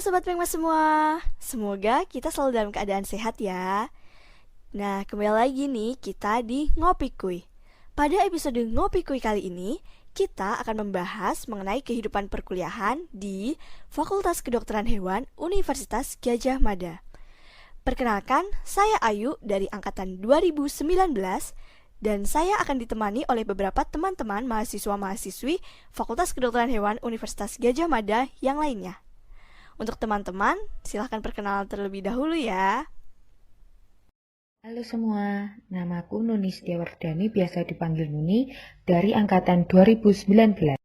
Sobat Pengmas semua, semoga kita selalu dalam keadaan sehat ya. Nah, kembali lagi nih kita di Ngopi Kuy. Pada episode Ngopi Kuy kali ini, kita akan membahas mengenai kehidupan perkuliahan di Fakultas Kedokteran Hewan Universitas Gadjah Mada. Perkenalkan, saya Ayu dari Angkatan 2019 dan saya akan ditemani oleh beberapa teman-teman mahasiswa-mahasiswi Fakultas Kedokteran Hewan Universitas Gadjah Mada yang lainnya. Untuk teman-teman, silahkan perkenalan terlebih dahulu ya. Halo semua, namaku Nuni Setiawardani, biasa dipanggil Nuni, dari Angkatan 2019.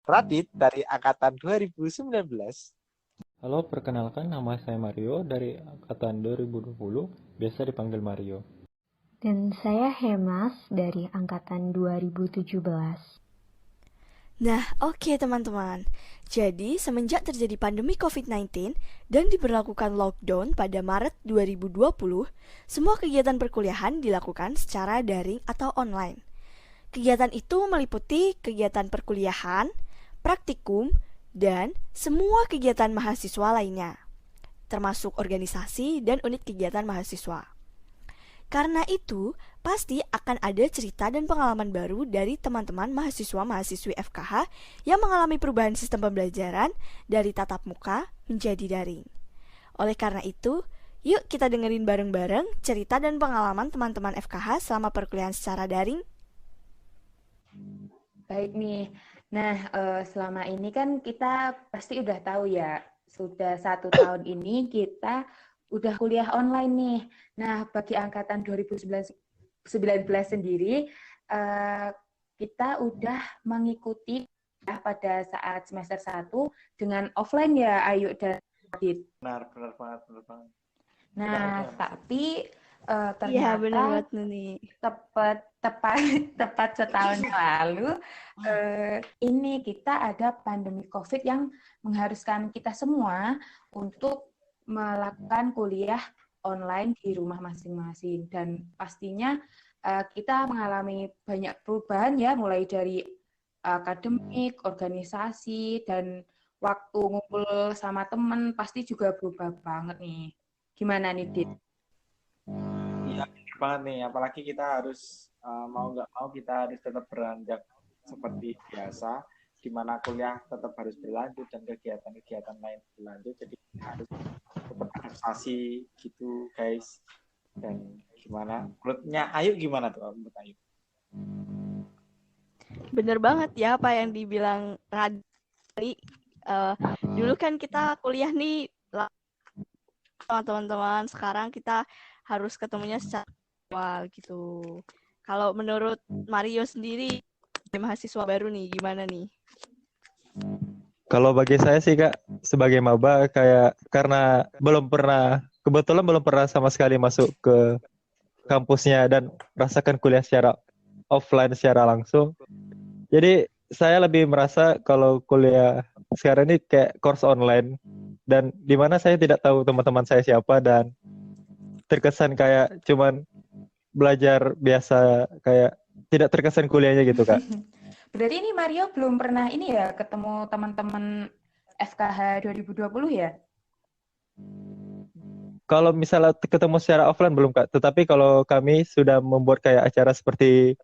Radit dari Angkatan 2019. Halo, perkenalkan nama saya Mario dari Angkatan 2020, biasa dipanggil Mario. Dan saya Hemas dari Angkatan 2017. Nah, oke teman-teman. Jadi, semenjak terjadi pandemi COVID-19 dan diberlakukan lockdown pada Maret 2020, semua kegiatan perkuliahan dilakukan secara daring atau online. Kegiatan itu meliputi kegiatan perkuliahan, praktikum, dan semua kegiatan mahasiswa lainnya, termasuk organisasi dan unit kegiatan mahasiswa. Karena itu, pasti akan ada cerita dan pengalaman baru dari teman-teman mahasiswa-mahasiswi FKH yang mengalami perubahan sistem pembelajaran dari tatap muka menjadi daring. Oleh karena itu, yuk kita dengerin bareng-bareng cerita dan pengalaman teman-teman FKH selama perkuliahan secara daring. Baik nih, selama ini kan kita pasti udah tahu ya, sudah 1 tahun ini kita udah kuliah online nih. Nah, bagi angkatan 2019 sendiri, kita udah mengikuti ya, pada saat semester 1 dengan offline ya, Ayu dan Adit. Benar banget. Nah, tapi Iya, ternyata benar banget nih. tepat setahun lalu, ini kita ada pandemi COVID yang mengharuskan kita semua untuk melakukan kuliah online di rumah masing-masing, dan pastinya kita mengalami banyak perubahan ya, mulai dari akademik, organisasi, dan waktu ngumpul sama temen pasti juga berubah banget nih. Gimana nih, Dit? Iya, benar banget nih. Apalagi kita harus mau nggak mau kita harus tetap beranjak seperti biasa, di mana kuliah tetap harus berlanjut dan kegiatan-kegiatan lain berlanjut. Jadi kita harus tetap adaptasi gitu, guys. Dan gimana? Menurutnya Ayu gimana tuh? Menurut Ayu? Bener banget ya apa yang dibilang Radli. Dulu kan kita kuliah nih sama teman-teman, sekarang kita harus ketemunya secara virtual gitu. Kalau menurut Mario sendiri, mahasiswa baru nih, gimana nih? Kalau bagi saya sih Kak, sebagai maba karena kebetulan belum pernah sama sekali masuk ke kampusnya dan rasakan kuliah secara offline secara langsung. Jadi saya lebih merasa kalau kuliah sekarang ini kayak course online, dan di mana saya tidak tahu teman-teman saya siapa dan terkesan kayak cuman belajar biasa, kayak tidak terkesan kuliahnya gitu Kak. Berarti ini Mario belum pernah ini ya ketemu teman-teman FKH 2020 ya? Kalau misalnya ketemu secara offline belum Kak, tetapi kalau kami sudah membuat kayak acara seperti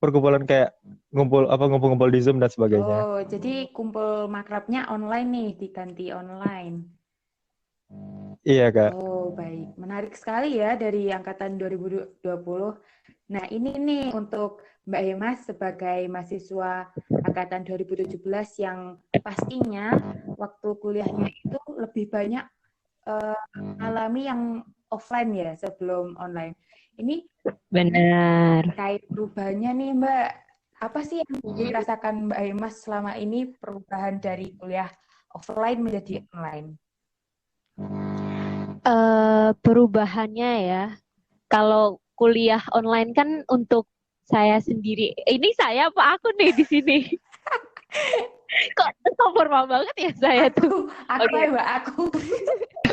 perkumpulan kayak ngumpul-ngumpul di Zoom dan sebagainya. Oh, jadi kumpul makrabnya online nih, diganti online. Iya Kak. Oh, baik. Menarik sekali ya dari angkatan 2020. Nah, ini nih untuk Mbak Hemas sebagai mahasiswa angkatan 2017 yang pastinya waktu kuliahnya itu lebih banyak alami yang offline ya sebelum online. Ini Benar. terkait perubahannya nih Mbak, apa sih yang dirasakan Mbak Hemas selama ini perubahan dari kuliah offline menjadi online? Perubahannya ya, kalau kuliah online kan untuk saya sendiri. Ini saya apa aku nih di sini? Kok formal banget ya saya tuh? Aku Oke. ya Mbak, aku.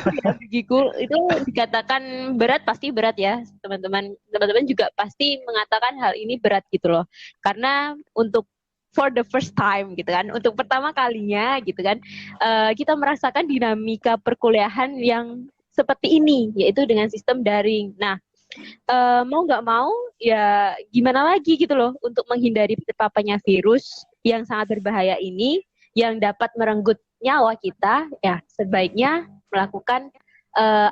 Bagiku itu dikatakan berat, pasti berat ya, teman-teman. Teman-teman juga pasti mengatakan hal ini berat gitu loh. Karena untuk for the first time gitu kan, untuk pertama kalinya gitu kan, kita merasakan dinamika perkuliahan yang seperti ini, yaitu dengan sistem daring. Nah, mau nggak mau ya gimana lagi gitu loh, untuk menghindari terpaparnya virus yang sangat berbahaya ini yang dapat merenggut nyawa kita, ya sebaiknya melakukan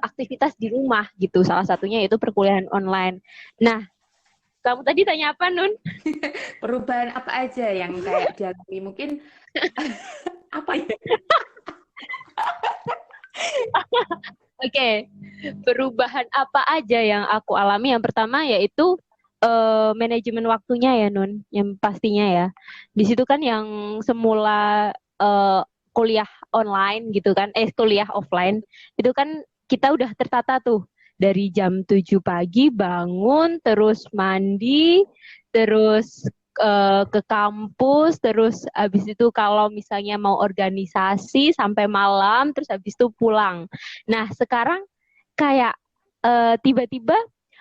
aktivitas di rumah gitu. Salah satunya yaitu perkuliahan online. Nah, kamu tadi tanya apa, Nun? Perubahan apa aja yang kayak dialami? Mungkin apa ya? Oke, perubahan apa aja yang aku alami? Yang pertama yaitu manajemen waktunya ya, Nun. Yang pastinya ya. Di situ kan yang semula kuliah online gitu kan, kuliah offline, itu kan kita udah tertata tuh. Dari jam 7 pagi bangun, terus mandi, terus ke kampus, terus habis itu kalau misalnya mau organisasi sampai malam, terus habis itu pulang. Nah, sekarang kayak tiba-tiba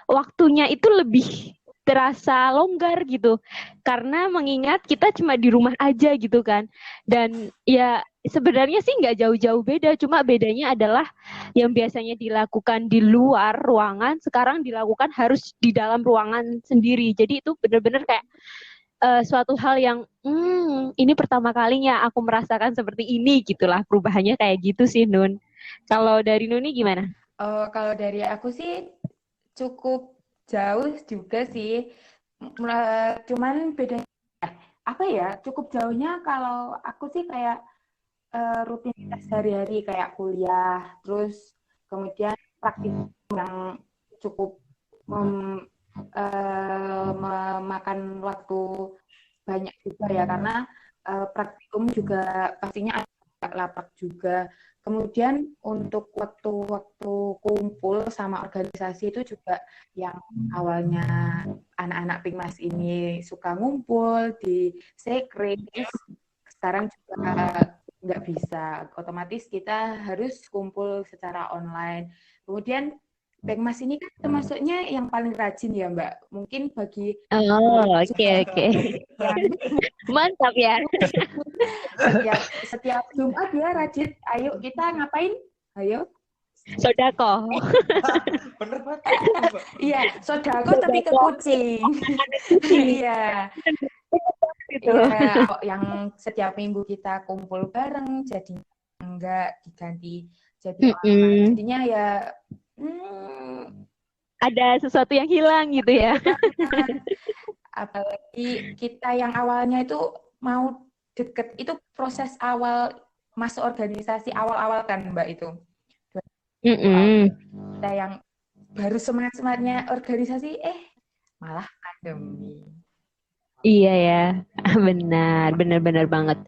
waktunya itu lebih terasa longgar gitu, karena mengingat kita cuma di rumah aja gitu kan. Dan ya sebenarnya sih nggak jauh-jauh beda, cuma bedanya adalah yang biasanya dilakukan di luar ruangan, sekarang dilakukan harus di dalam ruangan sendiri. Jadi itu benar-benar kayak suatu hal yang ini pertama kalinya aku merasakan seperti ini gitulah, perubahannya kayak gitu sih, Nun. Kalau dari Nuni gimana? Kalau dari aku sih cukup jauh juga sih. Cuman bedanya apa ya? Cukup jauhnya kalau aku sih kayak rutinitas sehari-hari kayak kuliah, terus kemudian praktik yang cukup memakan waktu banyak juga ya, karena praktikum juga pastinya agak lapar juga. Kemudian untuk waktu-waktu kumpul sama organisasi itu juga yang awalnya anak-anak Pikmas ini suka ngumpul di sekre, sekarang juga nggak bisa. Otomatis kita harus kumpul secara online. Kemudian Pikmas ini kan termasuknya yang paling rajin ya, Mbak. Mungkin bagi Oke. Mantap ya. Setiap Jumat ya rajin. Ayo kita ngapain? Ayo. Sodako. Bener banget. Iya, sodako tapi ke kucing. Iya. Iya, yang setiap minggu kita kumpul bareng, jadi enggak diganti jadi online. Jadinya ya ada sesuatu yang hilang gitu ya. Apalagi kita yang awalnya itu mau deket, itu proses awal masuk organisasi awal-awal kan Mbak itu. Kita yang baru semangat-semangatnya organisasi, malah pandemi. Iya ya, benar banget.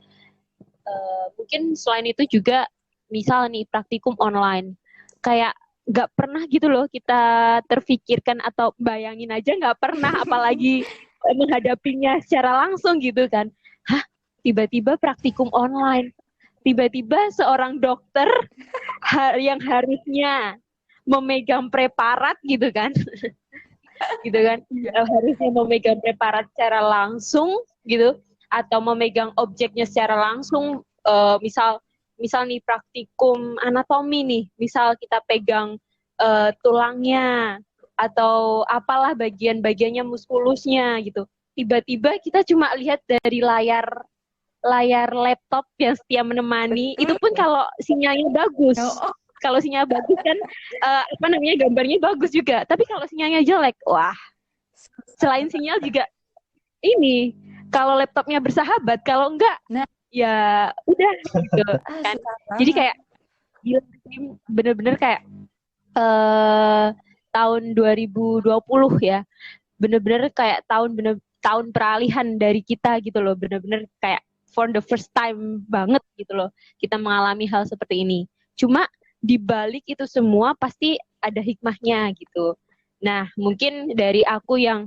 Mungkin selain itu juga, misal nih praktikum online, kayak nggak pernah gitu loh kita terfikirkan atau bayangin aja nggak pernah, apalagi menghadapinya secara langsung gitu kan. Tiba-tiba praktikum online, tiba-tiba seorang dokter yang harusnya memegang preparat gitu kan, gitu kan, harusnya memegang preparat secara langsung gitu, atau memegang objeknya secara langsung, misal nih praktikum anatomi nih, misal kita pegang tulangnya atau apalah bagian-bagiannya, muskulusnya gitu, tiba-tiba kita cuma lihat dari layar laptop yang setia menemani. Itu pun kalau sinyalnya bagus. Kalau sinyal bagus kan gambarnya bagus juga, tapi kalau sinyalnya jelek, wah, selain sinyal juga ini, kalau laptopnya bersahabat, kalau enggak ya udah gitu kan. Jadi kayak gila, bener-bener kayak tahun 2020 ya, bener-bener kayak tahun peralihan dari kita gitu loh, bener-bener kayak for the first time banget gitu loh kita mengalami hal seperti ini. Cuma di balik itu semua pasti ada hikmahnya gitu. Nah, mungkin dari aku yang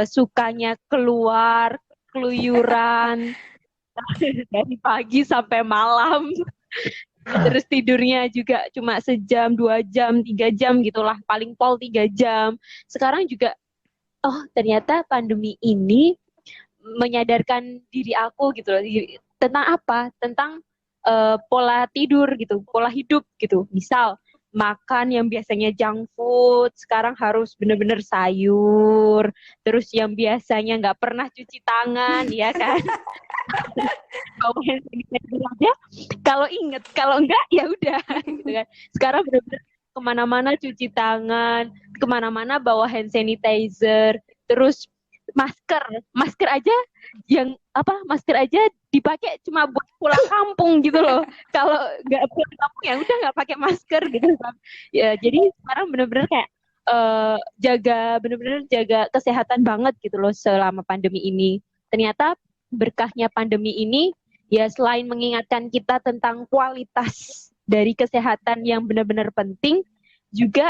sukanya keluar keluyuran dari pagi sampai malam, terus tidurnya juga cuma sejam, 2 jam, 3 jam gitulah, paling pol 3 jam. Sekarang juga ternyata pandemi ini menyadarkan diri aku gitu loh. Tentang apa? Tentang pola tidur gitu, pola hidup gitu. Misal makan yang biasanya junk food, sekarang harus bener-bener sayur. Terus yang biasanya nggak pernah cuci tangan, ya kan? Bawa hand sanitizer aja. Kalau inget, kalau enggak ya udah, gitu kan. Sekarang bener-bener kemana-mana cuci tangan, kemana-mana bawa hand sanitizer. Terus masker aja masker aja dipakai cuma buat pulang kampung gitu loh. Kalau nggak pulang kampung ya udah nggak pakai masker gitu kan. Ya jadi sekarang bener-bener kayak bener-bener jaga kesehatan banget gitu loh selama pandemi ini. Ternyata berkahnya pandemi ini ya selain mengingatkan kita tentang kualitas dari kesehatan yang benar-benar penting, juga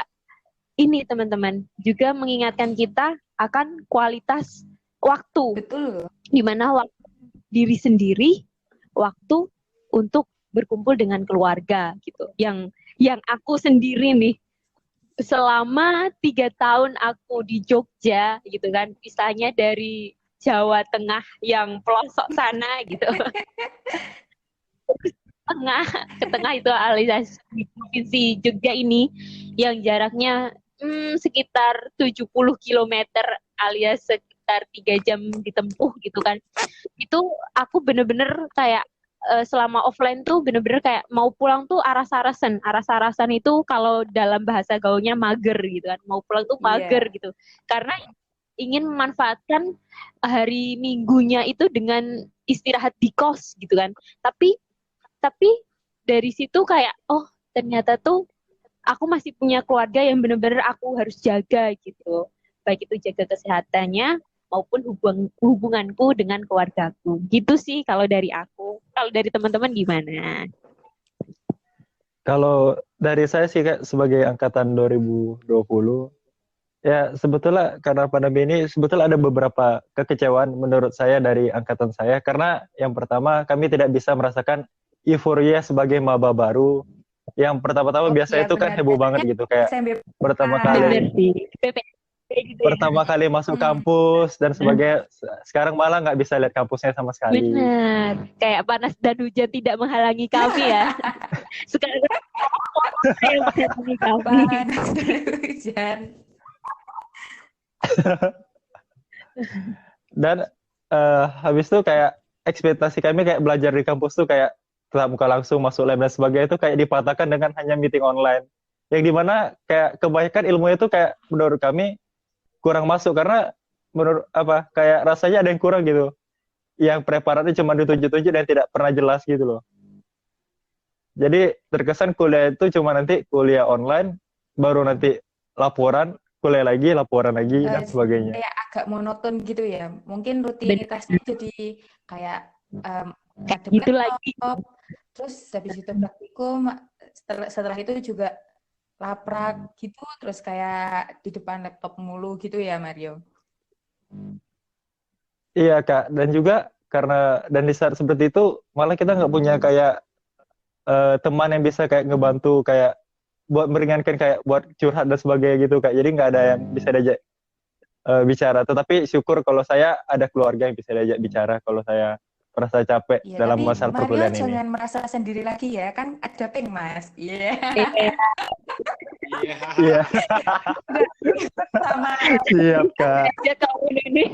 ini teman-teman juga mengingatkan kita akan kualitas waktu, Betul. di mana waktu diri sendiri, waktu untuk berkumpul dengan keluarga gitu. Yang aku sendiri nih selama 3 tahun aku di Jogja gitu kan, misalnya dari Jawa Tengah yang pelosok sana gitu. Ke tengah itu alias di provinsi Jogja ini yang jaraknya sekitar 70 kilometer alias sekitar 3 jam ditempuh gitu kan. Itu aku bener-bener kayak selama offline tuh bener-bener kayak mau pulang tuh aras-arasan. Aras-arasan itu kalau dalam bahasa gaulnya mager gitu kan. Mau pulang tuh mager gitu. Karena ingin memanfaatkan hari Minggunya itu dengan istirahat di kos gitu kan. Tapi dari situ kayak ternyata tuh aku masih punya keluarga yang benar-benar aku harus jaga gitu. Baik itu jaga kesehatannya maupun hubunganku dengan keluargaku. Gitu sih kalau dari aku. Kalau dari teman-teman gimana? Kalau dari saya sih Kak, sebagai angkatan 2020, ya sebetulnya karena pandemi ini sebetulnya ada beberapa kekecewaan menurut saya dari angkatan saya. Karena yang pertama kami tidak bisa merasakan euforia sebagai maba baru. Yang pertama-tama biasa itu kan heboh banget gitu, kayak pertama Bener kali sih. Gitu ya. pertama kali masuk kampus dan sebagainya. Sekarang malah nggak bisa lihat kampusnya sama sekali. Benar. Kayak panas dan hujan tidak menghalangi kami ya. Sekarang yang menghalangi kami. Panas dan hujan. Dan habis itu kayak ekspektasi kami kayak belajar di kampus tuh kayak tatap muka langsung, masuk lab dan sebagainya itu kayak dipatahkan dengan hanya meeting online. Yang dimana kayak kebanyakan ilmunya itu kayak menurut kami kurang masuk karena menurut kayak rasanya ada yang kurang gitu. Yang preparatnya cuma ditunjuk-tunjuk dan tidak pernah jelas gitu loh. Jadi terkesan kuliah itu cuma nanti kuliah online, baru nanti laporan, kuliah lagi, laporan lagi dan sebagainya. Kayak agak monoton gitu ya. Mungkin rutinitasnya jadi kayak gitu lagi. Terus habis itu praktikum, setelah itu juga laprak gitu, terus kayak di depan laptop mulu gitu ya Mario. Iya Kak, dan juga dan di saat seperti itu malah kita nggak punya kayak teman yang bisa kayak ngebantu kayak buat meringankan kayak buat curhat dan sebagainya gitu Kak. Jadi nggak ada yang bisa diajak bicara. Tetapi syukur kalau saya ada keluarga yang bisa diajak bicara kalau saya merasa capek dalam masalah perkuliahan ini. Mario jangan merasa sendiri lagi ya, kan ada Peng Mas. Iya. Iya. Sama. Siap Kak. Ya kamu ini.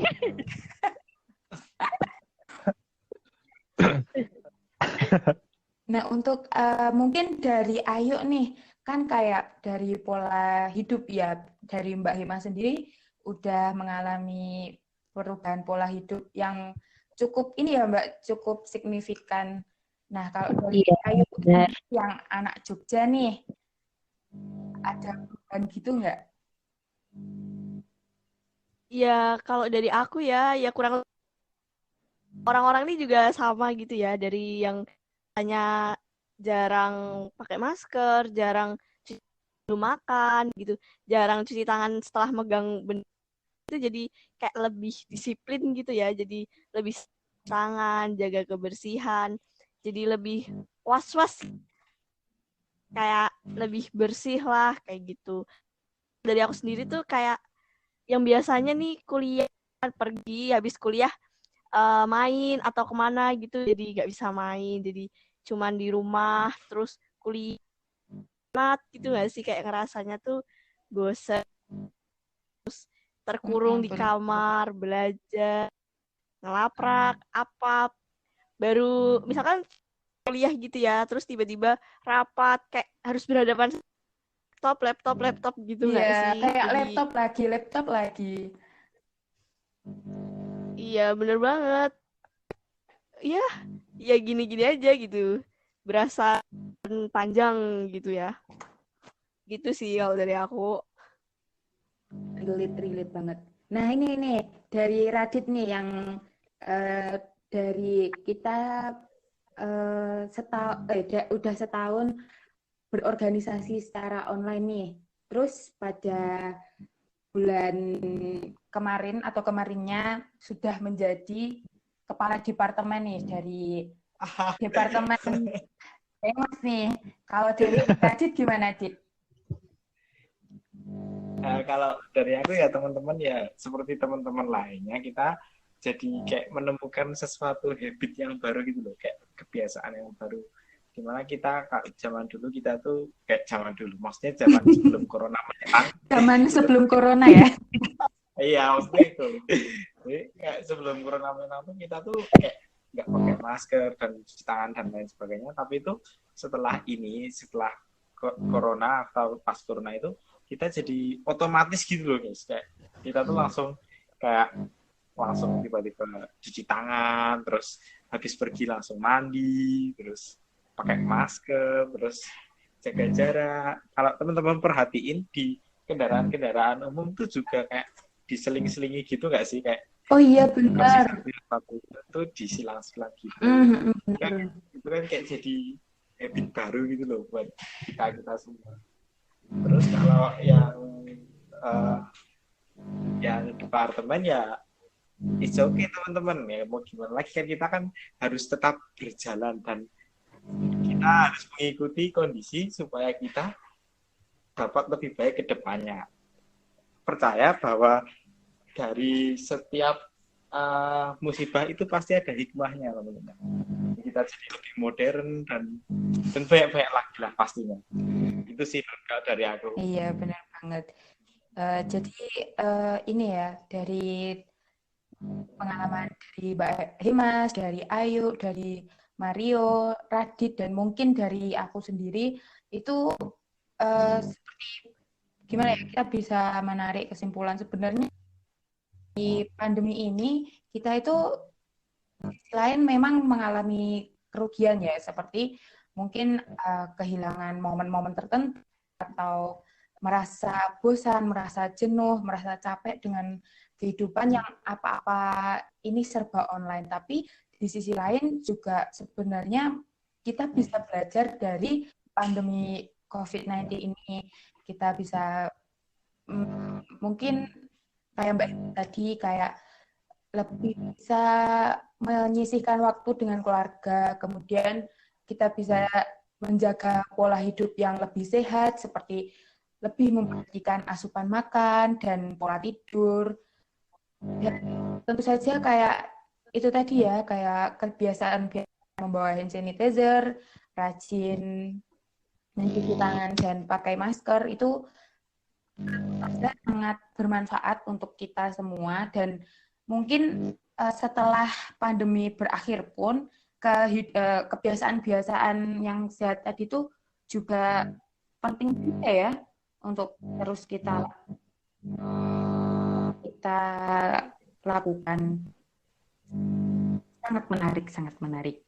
Nah, untuk mungkin dari Ayu nih, kan kayak dari pola hidup ya, dari Mbak Hima sendiri udah mengalami perubahan pola hidup yang cukup ini ya Mbak, cukup signifikan. Nah, kalau dari Ayu yang anak Jogja nih, ada perubahan gitu nggak? Ya, kalau dari aku ya kurang orang-orang ini juga sama gitu ya, dari yang hanya jarang pakai masker, jarang cuci makan gitu, jarang cuci tangan setelah megang benda itu, jadi kayak lebih disiplin gitu ya, jadi lebih tangan, jaga kebersihan, jadi lebih was-was, kayak lebih bersih lah kayak gitu. Dari aku sendiri tuh kayak yang biasanya nih kuliah, pergi habis kuliah main atau kemana gitu, jadi nggak bisa main, jadi cuman di rumah terus kuliah gitu nggak sih, kayak ngerasanya tuh bosen, terkurung di Bener. kamar belajar, ngelaprak apa, baru misalkan kuliah gitu ya, terus tiba-tiba rapat kayak harus berhadapan laptop gitu nggak Iya, sih, kayak jadi laptop lagi. iya bener banget ya, ya gini-gini aja gitu, berasa panjang gitu ya, gitu sih kalau dari aku. Relate banget. Nah, ini nih dari Radit nih yang eh, dari kita udah setahun berorganisasi secara online nih. Terus pada bulan kemarin atau kemarinnya sudah menjadi kepala departemen nih dari departemen Mas nih. Kalau dari Radit gimana, Dit? Kalau dari aku ya teman-teman ya seperti teman-teman lainnya, kita jadi kayak menemukan sesuatu habit yang baru gitu loh, kayak kebiasaan yang baru. Dimana kita zaman dulu kita tuh kayak zaman dulu, maksudnya zaman sebelum corona menyerang. Zaman sebelum corona ya? Iya, maksudnya itu. Jadi kayak sebelum corona menyerang tuh kita tuh kayak nggak pakai masker dan cuci tangan dan lain sebagainya. Tapi itu setelah corona atau pas corona itu kita jadi otomatis gitu loh guys, kayak kita tuh langsung tiba-tiba cuci tangan, terus habis pergi langsung mandi, terus pakai masker, terus jaga jarak. Kalau teman-teman perhatiin di kendaraan umum tuh juga kayak diseling-selingi gitu nggak sih, kayak Oh iya benar. satu itu disilang-silang gitu. Benar. Itu kan kayak jadi habit baru gitu loh buat kita semua. Terus kalau yang departemen ya it's okay teman-teman, ya mau gimana lagi kan kita kan harus tetap berjalan dan kita harus mengikuti kondisi supaya kita dapat lebih baik ke depannya. Percaya bahwa dari setiap musibah itu pasti ada hikmahnya teman-teman. Kita jadi lebih modern dan banyak-banyak lagi lah pastinya. Itu sih dari aku. Iya benar banget. Jadi ini ya dari pengalaman dari Mbak Himas, dari Ayu, dari Mario, Radit, dan mungkin dari aku sendiri itu seperti gimana ya, kita bisa menarik kesimpulan sebenarnya di pandemi ini kita itu selain memang mengalami kerugian ya, seperti mungkin kehilangan momen-momen tertentu atau merasa bosan, merasa jenuh, merasa capek dengan kehidupan yang apa-apa ini serba online. Tapi di sisi lain juga sebenarnya kita bisa belajar dari pandemi COVID-19 ini. Kita bisa mungkin kayak Mbak tadi, kayak lebih bisa menyisihkan waktu dengan keluarga, kemudian kita bisa menjaga pola hidup yang lebih sehat, seperti lebih memperhatikan asupan makan dan pola tidur. Dan tentu saja kayak itu tadi ya, kayak kebiasaan membawa hand sanitizer, rajin mencuci tangan dan pakai masker itu sangat bermanfaat untuk kita semua. Dan mungkin setelah pandemi berakhir pun kebiasaan-kebiasaan yang sehat tadi itu juga penting juga ya untuk terus kita lakukan. Sangat menarik.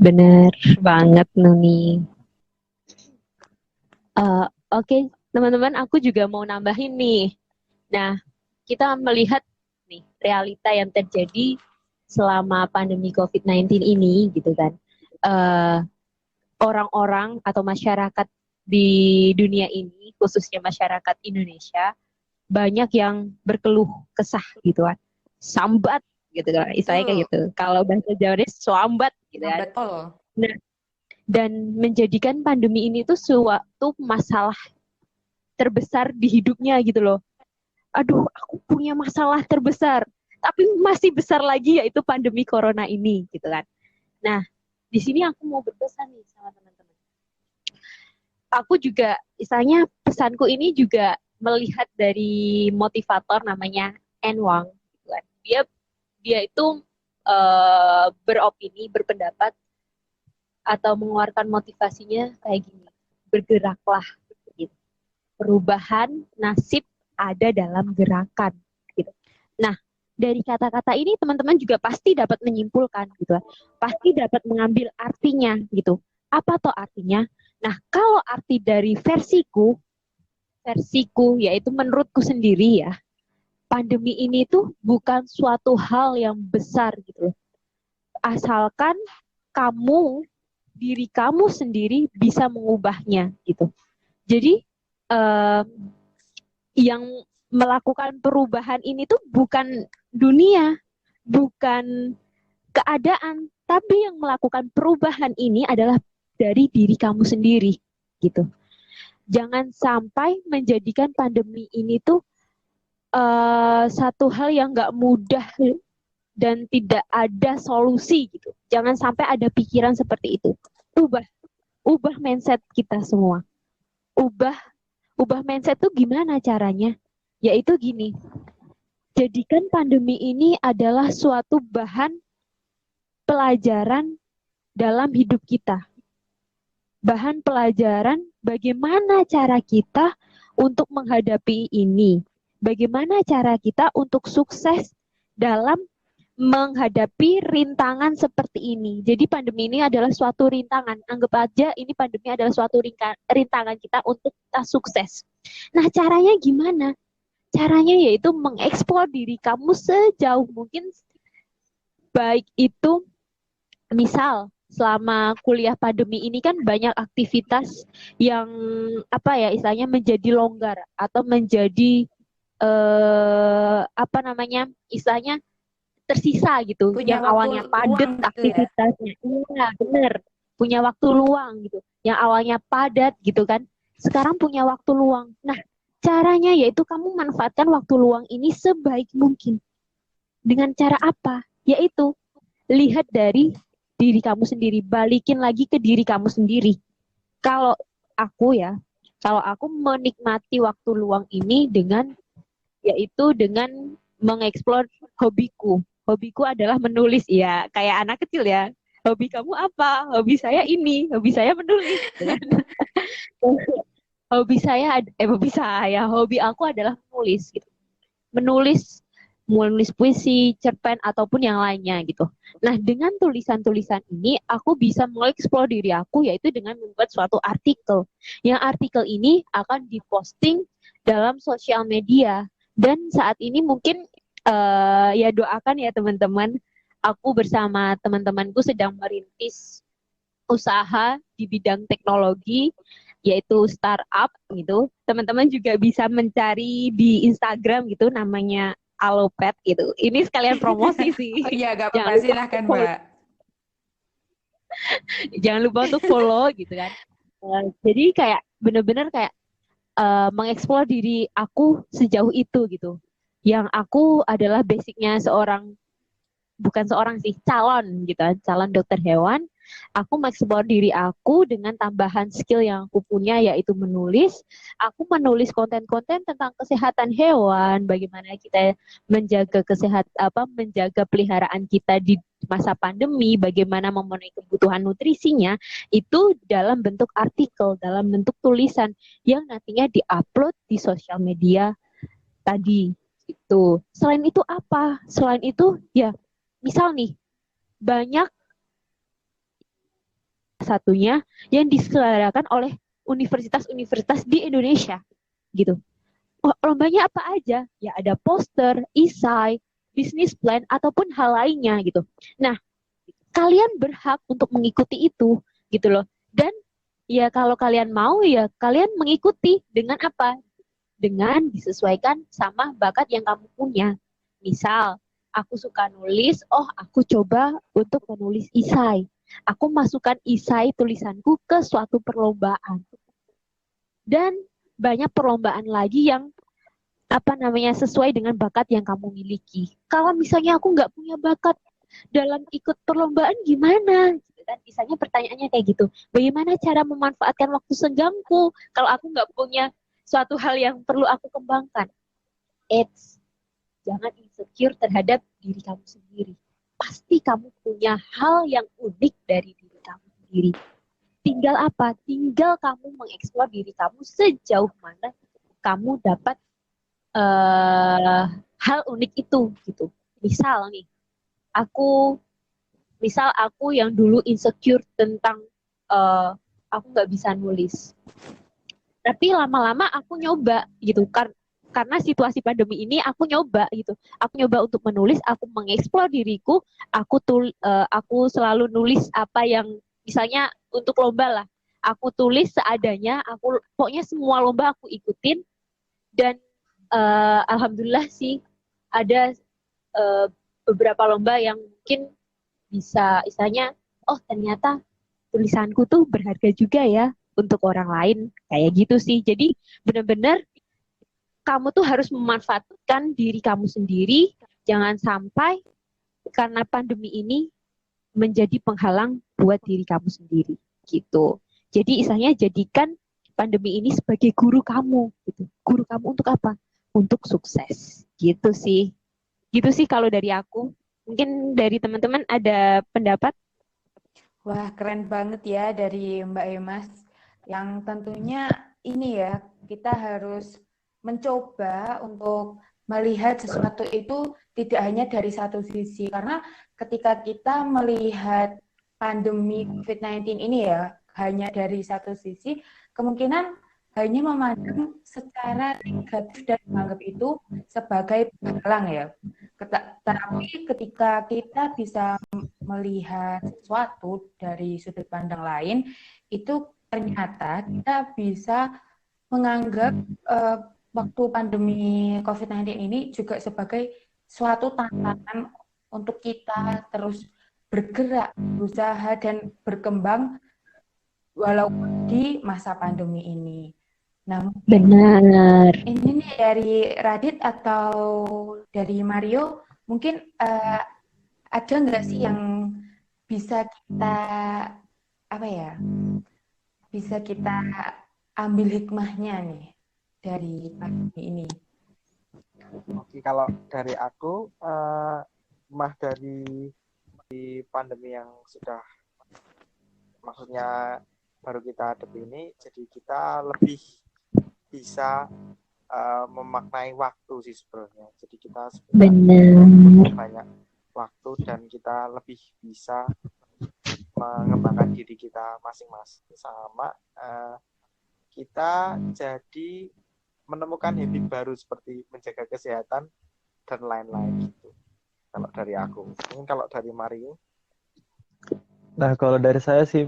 Bener banget Nuni. Oke, teman-teman, aku juga mau nambahin nih. Nah, kita melihat nih realita yang terjadi selama pandemi COVID-19 ini, gitu kan. Orang-orang atau masyarakat di dunia ini, khususnya masyarakat Indonesia, banyak yang berkeluh kesah gitu kan, sambat gitu kan, istilahnya kayak gitu. Kalau bahasa Jawanya sambat gitu kan. Betul. Nah, dan menjadikan pandemi ini tuh suatu masalah terbesar di hidupnya gitu loh. Aduh, aku punya masalah terbesar. tapi masih besar lagi yaitu pandemi corona ini gitu kan. Nah, di sini aku mau berpesan nih sama teman-teman. Aku juga, misalnya pesanku ini juga melihat dari motivator namanya Anne Wang gitu kan. Dia itu beropini, berpendapat atau mengeluarkan motivasinya kayak gini. Bergeraklah gitu. Perubahan nasib ada dalam gerakan gitu. Nah, dari kata-kata ini teman-teman juga pasti dapat menyimpulkan gitu. Pasti dapat mengambil artinya gitu. Apa toh artinya? Nah, kalau arti dari versiku yaitu menurutku sendiri ya, pandemi ini tuh bukan suatu hal yang besar gitu loh. Asalkan diri kamu sendiri bisa mengubahnya gitu. Jadi yang melakukan perubahan ini tuh bukan dunia, bukan keadaan, tapi yang melakukan perubahan ini adalah dari diri kamu sendiri gitu. Jangan sampai menjadikan pandemi ini tuh satu hal yang nggak mudah dan tidak ada solusi gitu. Jangan sampai ada pikiran seperti itu. Ubah mindset kita semua. Ubah mindset tuh gimana caranya? Yaitu gini. Jadikan pandemi ini adalah suatu bahan pelajaran dalam hidup kita. Bahan pelajaran bagaimana cara kita untuk menghadapi ini. Bagaimana cara kita untuk sukses dalam menghadapi rintangan seperti ini. Jadi pandemi ini adalah suatu rintangan. Anggap aja ini pandemi adalah suatu rintangan kita untuk kita sukses. Nah, caranya gimana? Caranya yaitu mengeksplor diri kamu sejauh mungkin. Baik itu misal selama kuliah pandemi ini kan banyak aktivitas yang istilahnya menjadi longgar atau menjadi istilahnya tersisa gitu, Punya yang waktu awalnya padat luang gitu ya. aktivitasnya. Iya, bener. Punya waktu luang gitu. Yang awalnya padat gitu kan, sekarang punya waktu luang. Nah, caranya yaitu kamu manfaatkan waktu luang ini sebaik mungkin. Dengan cara apa? Yaitu lihat dari diri kamu sendiri, balikin lagi ke diri kamu sendiri. Kalau aku menikmati waktu luang ini dengan mengeksplor hobiku. Hobiku adalah menulis, ya kayak anak kecil ya. Hobi kamu apa? Hobi saya ini, hobi saya menulis. Hobi aku adalah menulis gitu. Menulis puisi, cerpen ataupun yang lainnya gitu. Nah, dengan tulisan-tulisan ini aku bisa mengeksplor diri aku yaitu dengan membuat suatu artikel. Yang artikel ini akan diposting dalam sosial media dan saat ini mungkin ya doakan ya teman-teman, aku bersama teman-temanku sedang merintis usaha di bidang teknologi yaitu startup gitu. Teman-teman juga bisa mencari di Instagram gitu namanya Alopet gitu. Ini sekalian promosi sih. Oh iya, gak apa-apa, silahkan Mbak. Jangan lupa untuk follow gitu kan. Jadi kayak bener-bener kayak mengeksplor diri aku sejauh itu gitu. Yang aku adalah basicnya calon gitu, calon dokter hewan. Aku mengeksplor diri aku dengan tambahan skill yang aku punya yaitu menulis. Aku menulis konten-konten tentang kesehatan hewan, bagaimana kita menjaga menjaga peliharaan kita di masa pandemi, bagaimana memenuhi kebutuhan nutrisinya, itu dalam bentuk artikel, dalam bentuk tulisan yang nantinya diupload di sosial media tadi. Itu. Selain itu apa? Selain itu ya misal nih banyak satunya yang diselenggarakan oleh universitas-universitas di Indonesia gitu. Lombanya apa aja? Ya ada poster, esai, business plan ataupun hal lainnya gitu. Nah, kalian berhak untuk mengikuti itu gitu loh. Dan ya kalau kalian mau ya kalian mengikuti dengan apa? Dengan disesuaikan sama bakat yang kamu punya. Misal, aku suka nulis, aku coba untuk menulis esai. Aku masukkan esai tulisanku ke suatu perlombaan. Dan banyak perlombaan lagi yang sesuai dengan bakat yang kamu miliki. Kalau misalnya aku nggak punya bakat dalam ikut perlombaan gimana? Gitu kan? Misalnya pertanyaannya kayak gitu. Bagaimana cara memanfaatkan waktu senggangku kalau aku nggak punya suatu hal yang perlu aku kembangkan? Jangan insecure terhadap diri kamu sendiri. Pasti kamu punya hal yang unik dari diri kamu sendiri. Tinggal apa? Tinggal kamu mengeksplor diri kamu sejauh mana kamu dapat hal unik itu gitu. Misal nih, aku yang dulu insecure tentang aku nggak bisa nulis. Tapi lama-lama aku nyoba gitu karena situasi pandemi ini aku nyoba gitu. Aku nyoba untuk menulis, aku mengeksplor diriku, aku selalu nulis apa yang misalnya untuk lomba lah. Aku tulis seadanya, pokoknya semua lomba aku ikutin dan alhamdulillah sih ada beberapa lomba yang mungkin bisa istilahnya ternyata tulisanku tuh berharga juga ya untuk orang lain kayak gitu sih. Jadi benar-benar kamu tuh harus memanfaatkan diri kamu sendiri, jangan sampai karena pandemi ini menjadi penghalang buat diri kamu sendiri gitu. Jadi istilahnya jadikan pandemi ini sebagai guru kamu gitu. Guru kamu untuk apa? Untuk sukses gitu sih. Gitu sih kalau dari aku. Mungkin dari teman-teman ada pendapat? Wah, keren banget ya dari Mbak Emas. Yang tentunya ini ya, kita harus mencoba untuk melihat sesuatu itu tidak hanya dari satu sisi. Karena ketika kita melihat pandemi COVID-19 ini ya, hanya dari satu sisi, kemungkinan hanya memandang secara negatif dan menganggap itu sebagai penghalang ya. Tapi ketika kita bisa melihat sesuatu dari sudut pandang lain, itu ternyata kita bisa menganggap waktu pandemi COVID-19 ini juga sebagai suatu tantangan untuk kita terus bergerak, berusaha, dan berkembang walaupun di masa pandemi ini. Nah, Benar. ini nih dari Radit atau dari Mario, mungkin ada nggak sih yang bisa kita bisa kita ambil hikmahnya nih dari pandemi ini? Oke, kalau dari aku, mah dari pandemi yang sudah, maksudnya baru kita hadapi ini, jadi kita lebih bisa memaknai waktu sih sebenarnya. Jadi kita sebenarnya banyak waktu dan kita lebih bisa mengembangkan diri kita masing-masing, sama kita jadi menemukan habit baru seperti menjaga kesehatan dan lain-lain gitu. Kalau dari aku, mungkin kalau dari Mario. Nah, kalau dari saya sih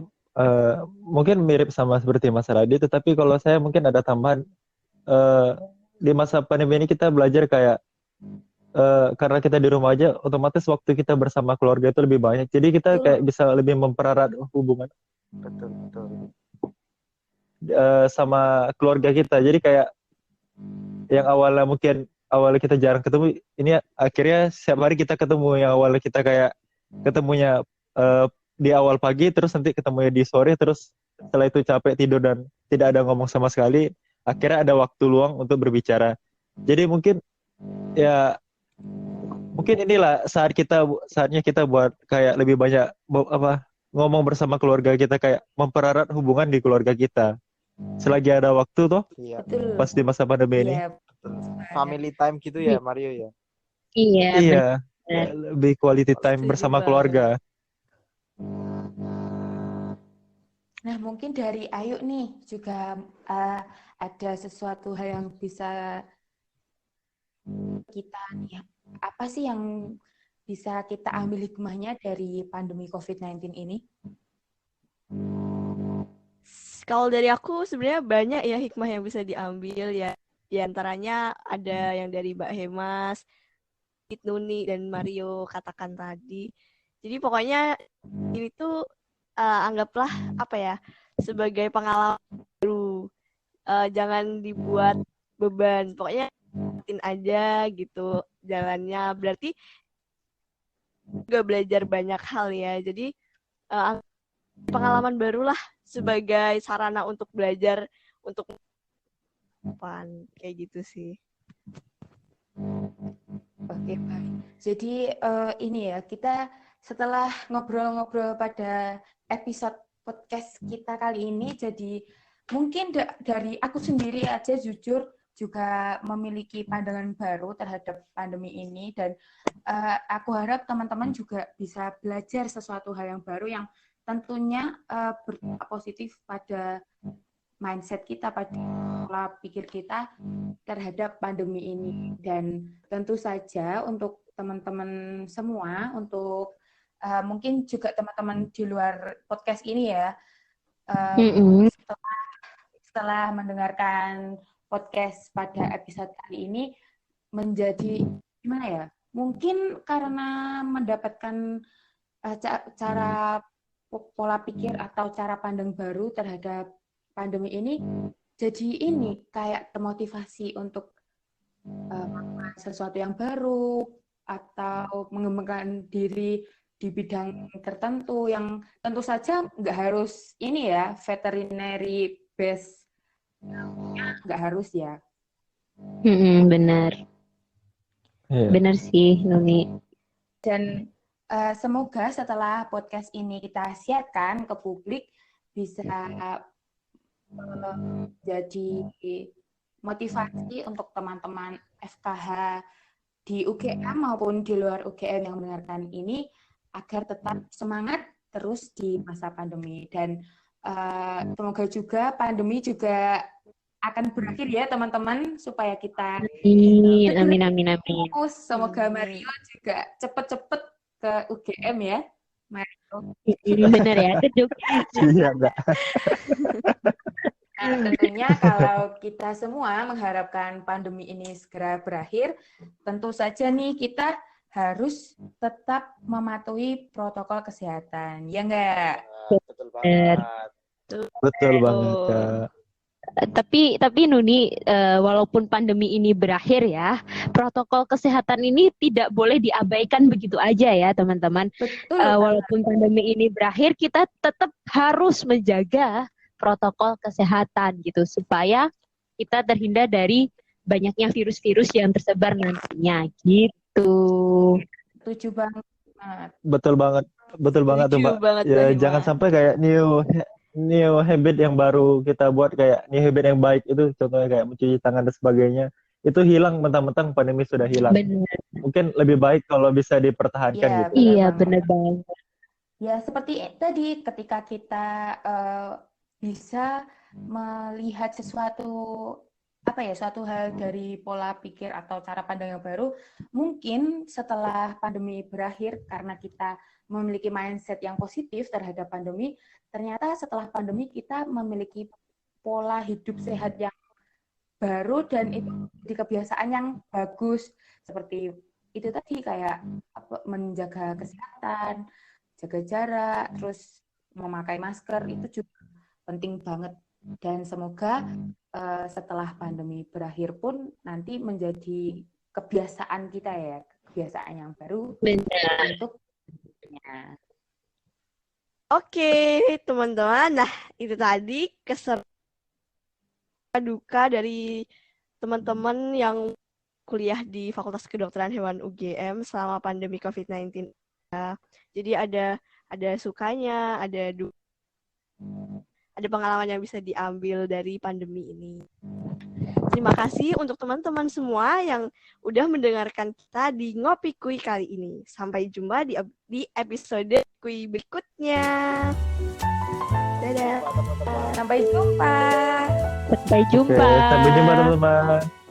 mungkin mirip sama seperti Mas Radit, tetapi kalau saya mungkin ada tambahan. Di masa pandemi ini kita belajar kayak karena kita di rumah aja, otomatis waktu kita bersama keluarga itu lebih banyak. Jadi kita kayak bisa lebih mempererat hubungan Betul. sama keluarga kita. Jadi kayak yang awalnya kita jarang ketemu, ini akhirnya setiap hari kita ketemu. Yang awalnya kita kayak ketemunya di awal pagi, terus nanti ketemunya di sore, terus setelah itu capek tidur dan tidak ada ngomong sama sekali. Akhirnya ada waktu luang untuk berbicara. Jadi mungkin inilah saatnya kita buat kayak lebih banyak ngomong bersama keluarga kita, kayak mempererat hubungan di keluarga kita. Selagi ada waktu toh, Iya. Betul. pas di masa pandemi ini. Family time gitu ya, Mario ya. Iya. Lebih quality time bersama keluarga. Nah, mungkin dari Ayu nih juga ada sesuatu hal yang bisa kita nih, apa sih yang bisa kita ambil hikmahnya dari pandemi COVID-19 ini? Kalau dari aku sebenarnya banyak ya hikmah yang bisa diambil ya. Di antaranya ada yang dari Mbak Hemas, Nuni, dan Mario katakan tadi. Jadi pokoknya ini tuh anggaplah sebagai pengalaman baru. Jangan dibuat beban. Pokoknya aja gitu jalannya. Berarti juga belajar banyak hal ya. Jadi pengalaman barulah sebagai sarana untuk belajar untuk depan kayak gitu sih. Oke, baik. Jadi ini ya, kita setelah ngobrol-ngobrol pada episode podcast kita kali ini, jadi mungkin dari aku sendiri aja jujur juga memiliki pandangan baru terhadap pandemi ini, dan aku harap teman-teman juga bisa belajar sesuatu hal yang baru yang tentunya berdampak positif pada mindset kita, pada pola pikir kita terhadap pandemi ini. Dan tentu saja untuk teman-teman semua, untuk mungkin juga teman-teman di luar podcast ini ya, setelah mendengarkan podcast pada episode kali ini menjadi gimana ya? Mungkin karena mendapatkan cara pola pikir atau cara pandang baru terhadap pandemi ini, jadi ini kayak termotivasi untuk melakukan sesuatu yang baru atau mengembangkan diri di bidang tertentu yang tentu saja nggak harus ini ya, veterinary base, nggak harus ya. Benar. Iya. Benar sih, Nuni. Dan semoga setelah podcast ini kita siarkan ke publik bisa jadi motivasi untuk teman-teman FKH di UGM maupun di luar UGM yang mendengarkan ini agar tetap semangat terus di masa pandemi. Dan semoga juga pandemi juga akan berakhir ya teman-teman, supaya kita Amin. semoga Mario juga cepet-cepet ke UGM ya, Mario. Benar ya, ke Jogja. Iya, enggak. Nah, tentunya kalau kita semua mengharapkan pandemi ini segera berakhir, tentu saja nih kita harus tetap mematuhi protokol kesehatan, ya enggak? Betul banget. Betul banget, Kak. Tapi Nuni, walaupun pandemi ini berakhir ya, protokol kesehatan ini tidak boleh diabaikan begitu aja ya teman-teman. Betul. Walaupun pandemi ini berakhir, kita tetap harus menjaga protokol kesehatan gitu, supaya kita terhindar dari banyaknya virus-virus yang tersebar nantinya gitu. Setuju banget. Betul banget tuh, Setuju Mbak. banget, Ya, Mbak jangan Hima. sampai kayak new habit yang baru kita buat, kayak new habit yang baik itu, contohnya kayak mencuci tangan dan sebagainya, itu hilang mentang-mentang pandemi sudah hilang. Benar. Mungkin lebih baik kalau bisa dipertahankan Ya, gitu. Iya, benar benar banget. Ya, seperti tadi ketika kita bisa melihat suatu hal dari pola pikir atau cara pandang yang baru, mungkin setelah pandemi berakhir karena kita memiliki mindset yang positif terhadap pandemi, ternyata setelah pandemi kita memiliki pola hidup sehat yang baru dan itu di kebiasaan yang bagus, seperti itu tadi, kayak menjaga kesehatan, jaga jarak, terus memakai masker, itu juga penting banget. Dan semoga setelah pandemi berakhir pun nanti menjadi kebiasaan kita ya, kebiasaan yang baru untuk Oke, teman-teman. Nah, itu tadi keseruan duka dari teman-teman yang kuliah di Fakultas Kedokteran Hewan UGM selama pandemi COVID-19. Jadi ada sukanya, ada pengalaman yang bisa diambil dari pandemi ini. Terima kasih untuk teman-teman semua yang udah mendengarkan kita di Ngopi Kui kali ini. Sampai jumpa di episode Kui berikutnya. Dadah. sampai jumpa. Sampai Oke, jumpa. sampai jumpa teman-teman.